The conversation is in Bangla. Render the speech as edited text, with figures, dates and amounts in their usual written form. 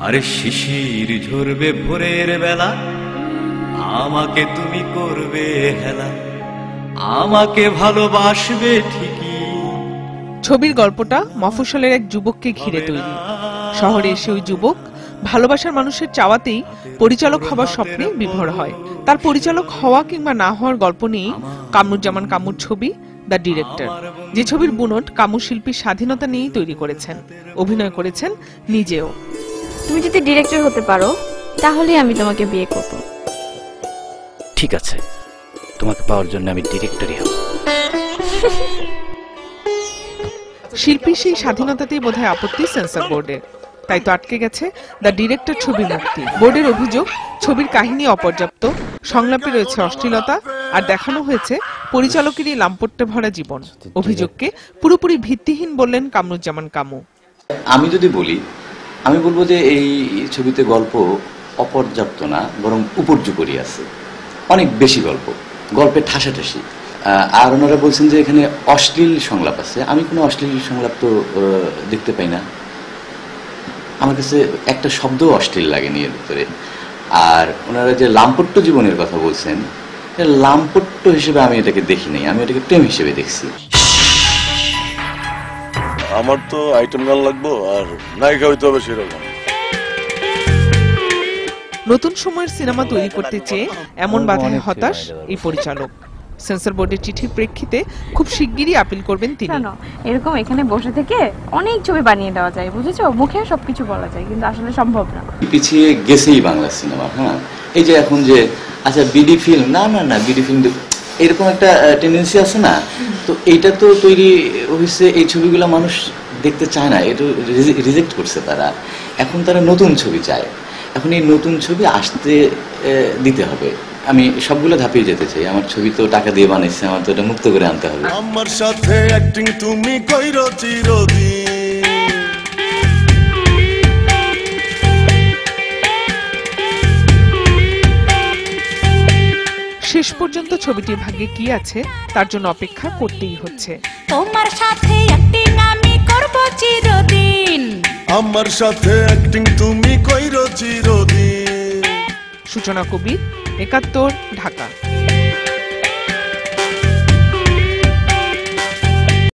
আরে শিশির ঝরবে ভোরের বেলা, আমাকে তুমি করবে হেলা, আমাকে ভালোবাসবে ঠিকই। ছবির গল্পটা মফস্বলের এক যুবককে ঘিরে তৈরি। শহরে এসে ওই যুবক ভালোবাসার মানুষের চাওয়াতেই পরিচালক হবার স্বপ্নে বিভোর হয়। তার পরিচালক হওয়া কিংবা না হওয়ার গল্প নিয়েই কামরুজ্জামান কামুর ছবি দ্য ডিরেক্টর, যে ছবির বুনট কামু শিল্পীর স্বাধীনতা নিয়েই তৈরি করেছেন, অভিনয় করেছেন নিজেও। তুমি যদি ডিরেক্টর হতে পারো তাহলে আমি তোমাকে বিয়ে করব। ঠিক আছে, তোমাকে পাওয়ার জন্য আমি ডিরেক্টরই হব। শিল্পীর সেই স্বাধীনতাতেই বোধহয় আপত্তি সেন্সর বোর্ডের, তাই তো আটকে গেছে দ্য ডিরেক্টর ছবি মুক্তি। বোর্ডের অভিযোগ, ছবির কাহিনী অপর্যাপ্ত, সংলাপে রয়েছে অশ্লীলতা, আর দেখানো হয়েছে পরিচালকেরই লাম্পট্যে ভরা জীবন। অভিযোগকে পুরোপুরি ভিত্তিহীন বললেন কামরুজ্জামান কামু। আমি যদি বলি, আমি বলবো যে এই ছবিতে গল্প অপর্যাপ্ত না, বরং উপর্যুপরি আছে, অনেক বেশি গল্প, গল্পে ঠাসাঠাসি। আর ওনারা বলছেন যে এখানে অশ্লীল সংলাপ আছে। আমি কোনো অশ্লীল সংলাপ তো দেখতে পাই না, আমার কাছে একটা শব্দ অশ্লীল লাগেনি এর ভিতরে। আর ওনারা যে লাম্পট্য জীবনের কথা বলছেন, লাম্পট্য হিসেবে আমি এটাকে দেখি নাই, আমি এটাকে প্রেম হিসেবে দেখছি। আমার তো আইটেম গান লাগবো আর নায়িকা হইতে হবে সেরকম। নতুন সময়ের সিনেমা তৈরি করতে চেয়ে এমন বাধায় হতাশ এই পরিচালক। সেন্সর বোর্ডের চিঠির প্রেক্ষিতে খুব শিগগিরই আপিল করবেন তিনি। এরকম এখানে বসে থেকে অনেক ছবি বানিয়ে দেওয়া যায়, বুঝেছো? মুখে সবকিছু বলা যায়, কিন্তু আসলে সম্ভব না। পিছিয়ে গেছেই বাংলা সিনেমা। হ্যাঁ, এই যে এখন যে আচ্ছা বিডি ফিল্ম, না না না বিডি ফিল্ম, এরকম একটা টেন্ডেন্সি আছে না? তো এইটা তো তৈরি হয়েছে, এই ছবিগুলো মানুষ দেখতে চায় না, এটা রিজেক্ট করছে তারা। এখন তারা নতুন ছবি চায়, এখন এই নতুন ছবি আসতে দিতে হবে। আমি সবগুলো ধাপিয়ে যেতে চাই। আমার ছবি তো টাকা দিয়ে বানাইছে, আমার তো এটা মুক্ত করে আনতে হবে। আমার সাথে অ্যাক্টিং তুমি কইরো চিরদিন। শেষ পর্যন্ত ছবিটির ভাগ্যে কি আছে তার জন্য অপেক্ষা করতেই হচ্ছে। তোমার সাথে অ্যাক্টিং আমি করব চিরদিন। আমার সাথে অ্যাক্টিং তুমি কইরো চিরদিন। সূচনা কবির, ৭১, ঢাকা।